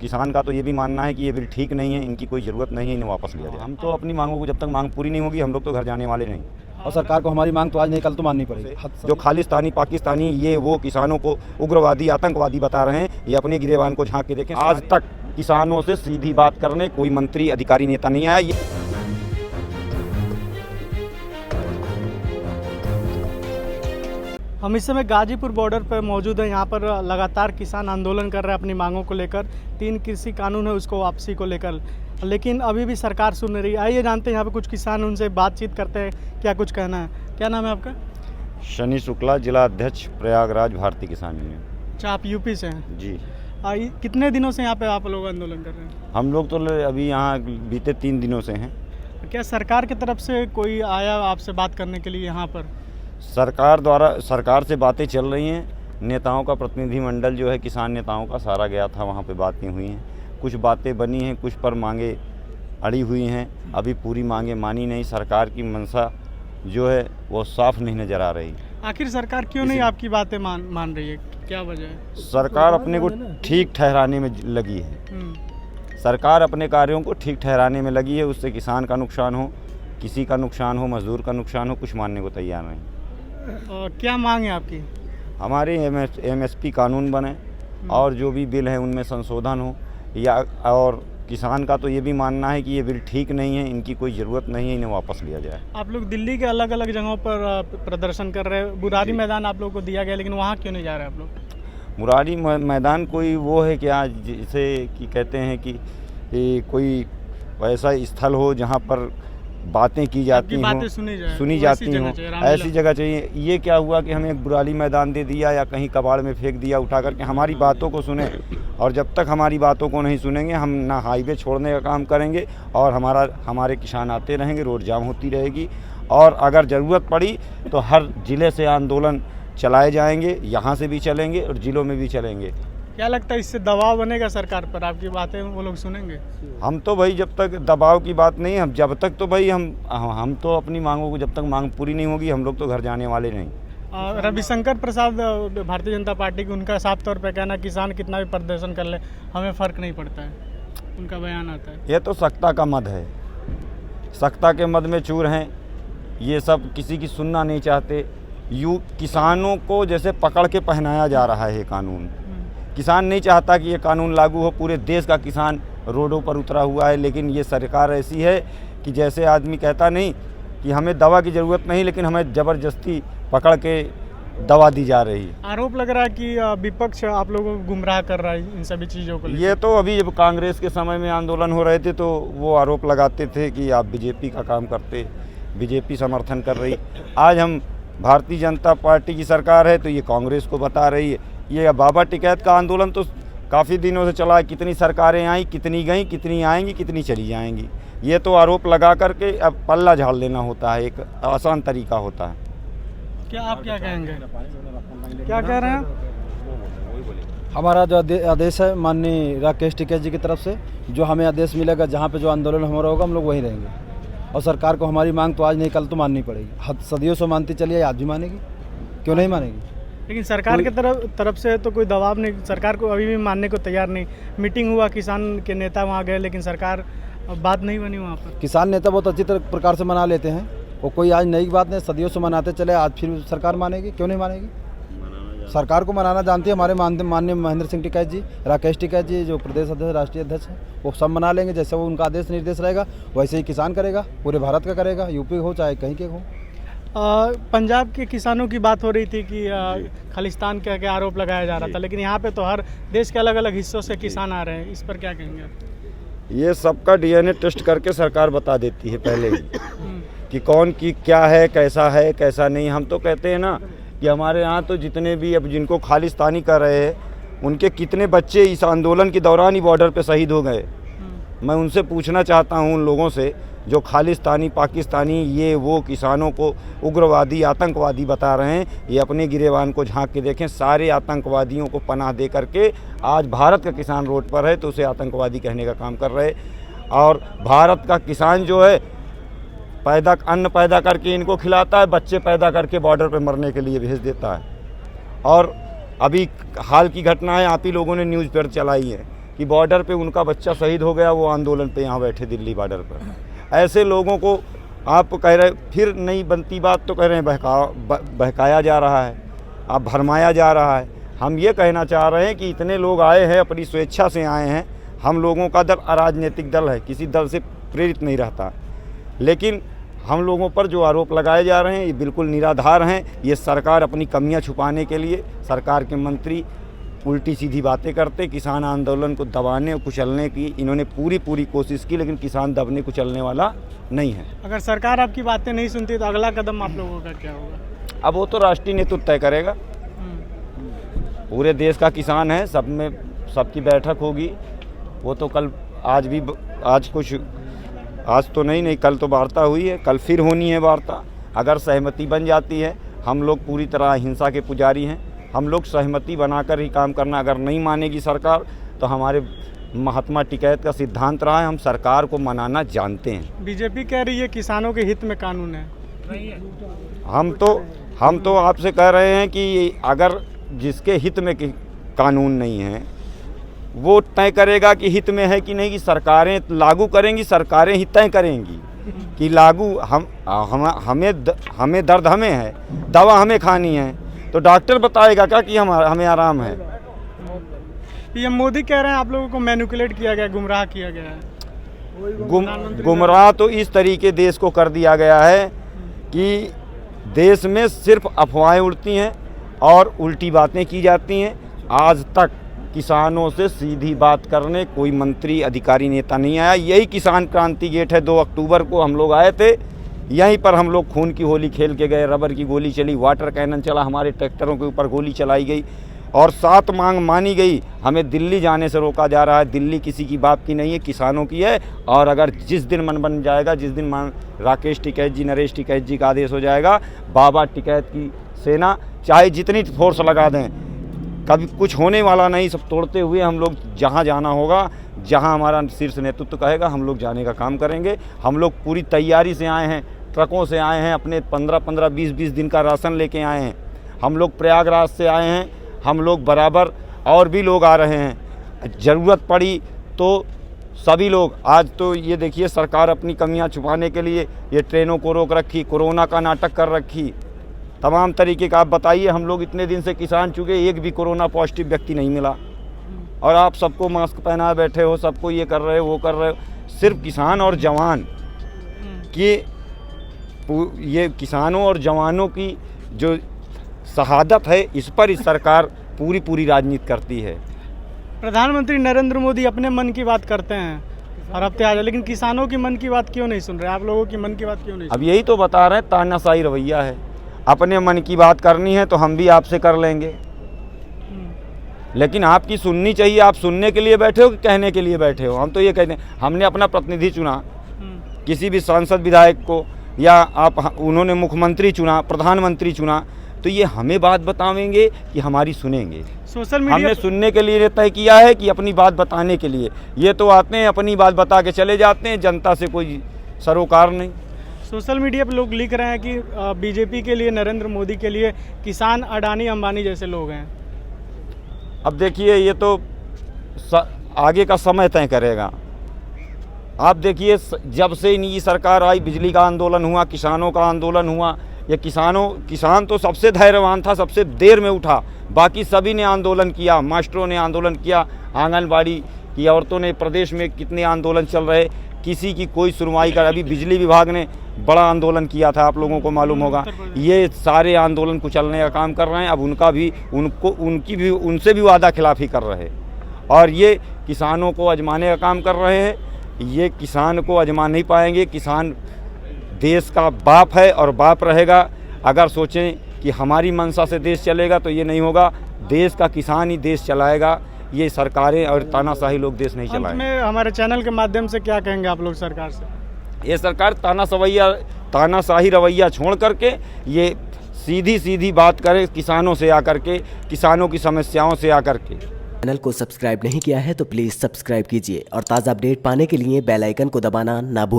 किसान का तो ये भी मानना है कि ये बिल ठीक नहीं है, इनकी कोई ज़रूरत नहीं है, इन्हें वापस लिया जाए। हम तो अपनी मांगों को, जब तक मांग पूरी नहीं होगी हम लोग तो घर जाने वाले नहीं। और सरकार को हमारी मांग तो आज नहीं कल तो माननी पड़ेगी। जो खालिस्तानी पाकिस्तानी ये वो किसानों को उग्रवादी आतंकवादी बता रहे हैं, ये अपने गिरेबान को झांक के देखें। आज तक किसानों से सीधी बात करने कोई मंत्री, अधिकारी, नेता नहीं आया। हम इस समय गाजीपुर बॉर्डर पर मौजूद हैं। यहाँ पर लगातार किसान आंदोलन कर रहे हैं अपनी मांगों को लेकर। 3 कृषि कानून है उसको वापसी को लेकर, लेकिन अभी भी सरकार सुन नहीं रही। आइए जानते हैं यहाँ पे कुछ किसान, उनसे बातचीत करते हैं क्या कुछ कहना है। क्या नाम है आपका? शनि शुक्ला, जिला अध्यक्ष प्रयागराज भारतीय किसान यूनियन। अच्छा, आप यूपी से हैं? जी। कितने दिनों से यहाँ पे आप लोग आंदोलन कर रहे हैं? हम लोग तो अभी यहाँ बीते 3 दिनों से हैं। क्या सरकार की तरफ से कोई आया आपसे बात करने के लिए यहाँ पर? सरकार से बातें चल रही हैं। नेताओं का प्रतिनिधिमंडल जो है, किसान नेताओं का सारा गया था, वहाँ पे बातें हुई हैं। कुछ बातें बनी हैं, कुछ पर मांगे अड़ी हुई हैं। अभी पूरी मांगे मानी नहीं। सरकार की मंशा जो है वो साफ नहीं नज़र आ रही। आखिर सरकार क्यों नहीं आपकी बातें मान रही है? क्या वजह है? सरकार अपने को ठीक ठहराने में लगी है। सरकार अपने कार्यों को ठीक ठहराने में लगी है। उससे किसान का नुकसान हो, किसी का नुकसान हो, मजदूर का नुकसान हो, कुछ मानने को तैयार नहीं। क्या मांग है आपकी? हमारे MSP कानून बने और जो भी बिल है उनमें संशोधन हो, या और किसान का तो ये भी मानना है कि ये बिल ठीक नहीं है, इनकी कोई ज़रूरत नहीं है, इन्हें वापस लिया जाए। आप लोग दिल्ली के अलग अलग जगहों पर प्रदर्शन कर रहे हैं। बुरारी मैदान आप लोग को दिया गया, लेकिन वहाँ क्यों नहीं जा रहे आप लोग? मुरारी मैदान कोई वो है क्या, जिसे कि कहते हैं कि कोई वैसा स्थल हो जहाँ पर बातें की जाती हों, सुनी जाती हों, ऐसी जगह चाहिए। ये क्या हुआ कि हमें एक बुराली मैदान दे दिया या कहीं कबाड़ में फेंक दिया उठा करके। हमारी बातों को सुने, और जब तक हमारी बातों को नहीं सुनेंगे हम ना हाईवे छोड़ने का काम करेंगे, और हमारे किसान आते रहेंगे, रोड जाम होती रहेगी। और अगर ज़रूरत पड़ी तो हर ज़िले से आंदोलन चलाए जाएंगे, यहाँ से भी चलेंगे और ज़िलों में भी चलेंगे। क्या लगता है इससे दबाव बनेगा सरकार पर? आपकी बातें वो लोग सुनेंगे? हम तो भाई जब तक दबाव की बात नहीं, हम जब तक तो भाई हम तो अपनी मांगों को, जब तक मांग पूरी नहीं होगी हम लोग तो घर जाने वाले नहीं। रविशंकर प्रसाद भारतीय जनता पार्टी की, उनका साफ तौर पे कहना किसान कितना भी प्रदर्शन कर ले हमें फ़र्क नहीं पड़ता है, उनका बयान आता है। ये तो सत्ता का मद है, सत्ता के मद में चूर हैं ये सब, किसी की सुनना नहीं चाहते। किसानों को जैसे पकड़ के पहनाया जा रहा है ये कानून। किसान नहीं चाहता कि ये कानून लागू हो। पूरे देश का किसान रोडों पर उतरा हुआ है, लेकिन ये सरकार ऐसी है कि जैसे आदमी कहता नहीं कि हमें दवा की ज़रूरत नहीं, लेकिन हमें ज़बरदस्ती पकड़ के दवा दी जा रही है। आरोप लग रहा है कि विपक्ष आप लोगों को गुमराह कर रहा है इन सभी चीज़ों को। ये तो अभी जब कांग्रेस के समय में आंदोलन हो रहे थे तो वो आरोप लगाते थे कि आप BJP का काम करते, BJP समर्थन कर रही। आज हम भारतीय जनता पार्टी की सरकार है तो ये कांग्रेस को बता रही है। ये बाबा टिकैत का आंदोलन तो काफ़ी दिनों से चला है। कितनी सरकारें आई, कितनी गईं, कितनी आएंगी, कितनी चली जाएंगी। ये तो आरोप लगा करके अब पल्ला झाड़ लेना होता है, एक आसान तरीका होता है। क्या आप क्या कहेंगे? क्या कह रहे हैं? हमारा जो आदेश है माननीय राकेश टिकैत जी की तरफ से, जो हमें आदेश मिलेगा जहाँ पे जो आंदोलन हमारा होगा हम लोग वहीं रहेंगे। और सरकार को हमारी मांग तो आज नहीं कल तो माननी पड़ेगी। सदियों से मानती चलिए, आज भी मानेगी, क्यों नहीं मानेगी? लेकिन सरकार की तरफ से तो कोई दबाव नहीं, सरकार को अभी भी मानने को तैयार नहीं। मीटिंग हुआ, किसान के नेता वहाँ गए, लेकिन सरकार बात नहीं बनी वहाँ पर। किसान नेता बहुत अच्छी प्रकार से मना लेते हैं, वो कोई आज नई बात नहीं, सदियों से मनाते चले, आज फिर सरकार मानेगी, क्यों नहीं मानेगी? सरकार को मनाना जानती है। हमारे माननीय महेंद्र सिंह टिकैत जी, राकेश टिकैत जी जो प्रदेश अध्यक्ष, राष्ट्रीय अध्यक्ष हैं, वो सब मना लेंगे। जैसे वो उनका आदेश निर्देश रहेगा वैसे ही किसान करेगा, पूरे भारत का करेगा, यूपी हो चाहे कहीं के हो। पंजाब के किसानों की बात हो रही थी कि खालिस्तान के आरोप लगाया जा रहा था, लेकिन यहाँ पे तो हर देश के अलग अलग हिस्सों से किसान आ रहे हैं। इस पर क्या कहेंगे? ये सबका DNA टेस्ट करके सरकार बता देती है पहले ही कि कौन की क्या है, कैसा नहीं। हम तो कहते हैं ना कि हमारे यहाँ तो जितने भी अब जिनको खालिस्तानी कर रहे हैं, उनके कितने बच्चे इस आंदोलन के दौरान ही बॉर्डर पे शहीद हो गए। मैं उनसे पूछना चाहता हूँ, उन लोगों से जो खालिस्तानी पाकिस्तानी ये वो किसानों को उग्रवादी आतंकवादी बता रहे हैं, ये अपने गिरेबान को झांक के देखें। सारे आतंकवादियों को पनाह दे करके आज भारत का किसान रोड पर है तो उसे आतंकवादी कहने का काम कर रहे। और भारत का किसान जो है अन्न पैदा करके इनको खिलाता है, बच्चे पैदा करके बॉर्डर पर मरने के लिए भेज देता है। और अभी हाल की घटना है, आप ही लोगों ने न्यूज़ पर चलाई है कि बॉर्डर पे उनका बच्चा शहीद हो गया, वो आंदोलन पे यहाँ बैठे दिल्ली बॉर्डर पर। ऐसे लोगों को आप कह रहे, फिर नहीं बनती बात तो कह रहे हैं बहकाया जा रहा है, आप भरमाया जा रहा है। हम ये कहना चाह रहे हैं कि इतने लोग आए हैं, अपनी स्वेच्छा से आए हैं। हम लोगों का दल अराजनीतिक दल है, किसी दल से प्रेरित नहीं रहता, लेकिन हम लोगों पर जो आरोप लगाए जा रहे हैं ये बिल्कुल निराधार हैं। ये सरकार अपनी कमियां छुपाने के लिए, सरकार के मंत्री उल्टी सीधी बातें करते, किसान आंदोलन को दबाने और कुचलने की इन्होंने पूरी कोशिश की, लेकिन किसान दबने कुचलने वाला नहीं है। अगर सरकार आपकी बातें नहीं सुनती तो अगला कदम आप लोगों का क्या होगा? अब वो तो राष्ट्रीय नेतृत्व तय करेगा। पूरे देश का किसान है, सब में सबकी बैठक होगी। वो तो कल आज तो नहीं कल तो वार्ता हुई है, कल फिर होनी है वार्ता। अगर सहमति बन जाती है, हम लोग पूरी तरह अहिंसा के पुजारी हैं, हम लोग सहमति बनाकर ही काम करना। अगर नहीं मानेगी सरकार तो हमारे महात्मा टिकैत का सिद्धांत रहा है, हम सरकार को मनाना जानते हैं। बीजेपी कह रही है किसानों के हित में कानून है। हम तो आपसे कह रहे हैं कि अगर जिसके हित में कानून नहीं है वो तय करेगा कि हित में है कि नहीं, कि सरकारें लागू करेंगी, सरकारें ही तय करेंगी कि लागू हमें दर्द हमें है, दवा हमें खानी है, तो डॉक्टर बताएगा क्या कि हमें आराम है। पीएम मोदी कह रहे हैं आप लोगों को मैनिपुलेट किया गया, गुमराह किया गया है। गुमराह तो इस तरीके देश को कर दिया गया है कि देश में सिर्फ अफवाहें उड़ती हैं और उल्टी बातें की जाती हैं। आज तक किसानों से सीधी बात करने कोई मंत्री, अधिकारी, नेता नहीं आया। यही किसान क्रांति गेट है, 2 अक्टूबर को हम लोग आए थे, यहीं पर हम लोग खून की होली खेल के गए। रबर की गोली चली, वाटर कैनन चला, हमारे ट्रैक्टरों के ऊपर गोली चलाई गई और 7 मांग मानी गई। हमें दिल्ली जाने से रोका जा रहा है। दिल्ली किसी की बाप की नहीं है, किसानों की है। और अगर जिस दिन मन बन जाएगा, जिस दिन राकेश टिकैत जी, नरेश टिकैत जी का आदेश हो जाएगा, बाबा टिकैत की सेना चाहे जितनी फोर्स लगा दें, कभी कुछ होने वाला नहीं। सब तोड़ते हुए हम लोग जहाँ जाना होगा, जहाँ हमारा शीर्ष नेतृत्व कहेगा, हम लोग जाने का काम करेंगे। हम लोग पूरी तैयारी से आए हैं, ट्रकों से आए हैं, अपने 15-15, 20-20 दिन का राशन लेके आए हैं। हम लोग प्रयागराज से आए हैं, हम लोग बराबर और भी लोग आ रहे हैं। ज़रूरत पड़ी तो सभी लोग, आज तो ये देखिए सरकार अपनी कमियां छुपाने के लिए ये ट्रेनों को रोक रखी, कोरोना का नाटक कर रखी, तमाम तरीके का। आप बताइए, हम लोग इतने दिन से किसान चुके, एक भी कोरोना पॉजिटिव व्यक्ति नहीं मिला, और आप सबको मास्क पहना बैठे हो, सबको ये कर रहे हो, वो कर रहे हो। सिर्फ किसान और जवान की, ये किसानों और जवानों की जो शहादत है, इस पर इस सरकार पूरी राजनीति करती है। प्रधानमंत्री नरेंद्र मोदी अपने मन की बात करते हैं और अब त्याग, लेकिन किसानों की मन की बात क्यों नहीं सुन रहे? आप लोगों की मन की बात क्यों नहीं? अब यही तो बता रहे हैं, तानाशाही रवैया है। अपने मन की बात करनी है तो हम भी आपसे कर लेंगे, लेकिन आपकी सुननी चाहिए। आप सुनने के लिए बैठे हो कि कहने के लिए बैठे हो? हम तो ये कहते हैं, हमने अपना प्रतिनिधि चुना, किसी भी सांसद विधायक को, या उन्होंने मुख्यमंत्री चुना, प्रधानमंत्री चुना, तो ये हमें बात बतावेंगे कि हमारी सुनेंगे? सोशल मीडिया हमने सुनने के लिए तय किया है कि अपनी बात बताने के लिए? ये तो आते हैं, अपनी बात बता के चले जाते हैं, जनता से कोई सरोकार नहीं। सोशल मीडिया पर लोग लिख रहे हैं कि बीजेपी के लिए, नरेंद्र मोदी के लिए किसान अडानी अंबानी जैसे लोग हैं। अब देखिए, ये तो आगे का समय तय करेगा। आप देखिए, जब से नई सरकार आई, बिजली का आंदोलन हुआ, किसानों का आंदोलन हुआ। ये किसान तो सबसे धैर्यवान था, सबसे देर में उठा, बाकी सभी ने आंदोलन किया। मास्टरों ने आंदोलन किया, आंगनबाड़ी की औरतों ने, प्रदेश में कितने आंदोलन चल रहे, किसी की कोई सुनवाई कर। अभी बिजली विभाग ने बड़ा आंदोलन किया था, आप लोगों को मालूम होगा। ये सारे आंदोलन कुचलने का काम कर रहे हैं। अब उनसे भी वादा खिलाफी कर रहे हैं, और ये किसानों को अजमाने का काम कर रहे हैं। ये किसान को अजमा नहीं पाएंगे। किसान देश का बाप है और बाप रहेगा। अगर सोचें कि हमारी मंशा से देश चलेगा तो ये नहीं होगा। देश का किसान ही देश चलाएगा, ये सरकारें और तानाशाही लोग देश नहीं चलाएंगे। में हमारे चैनल के माध्यम से क्या कहेंगे आप लोग सरकार से? ये सरकार तानाशाही रवैया छोड़ करके ये सीधी बात करे किसानों से आकर के, किसानों की समस्याओं से आकर के। चैनल को सब्सक्राइब नहीं किया है तो प्लीज़ सब्सक्राइब कीजिए और ताज़ा अपडेट पाने के लिए बेल आइकन को दबाना ना भूलें।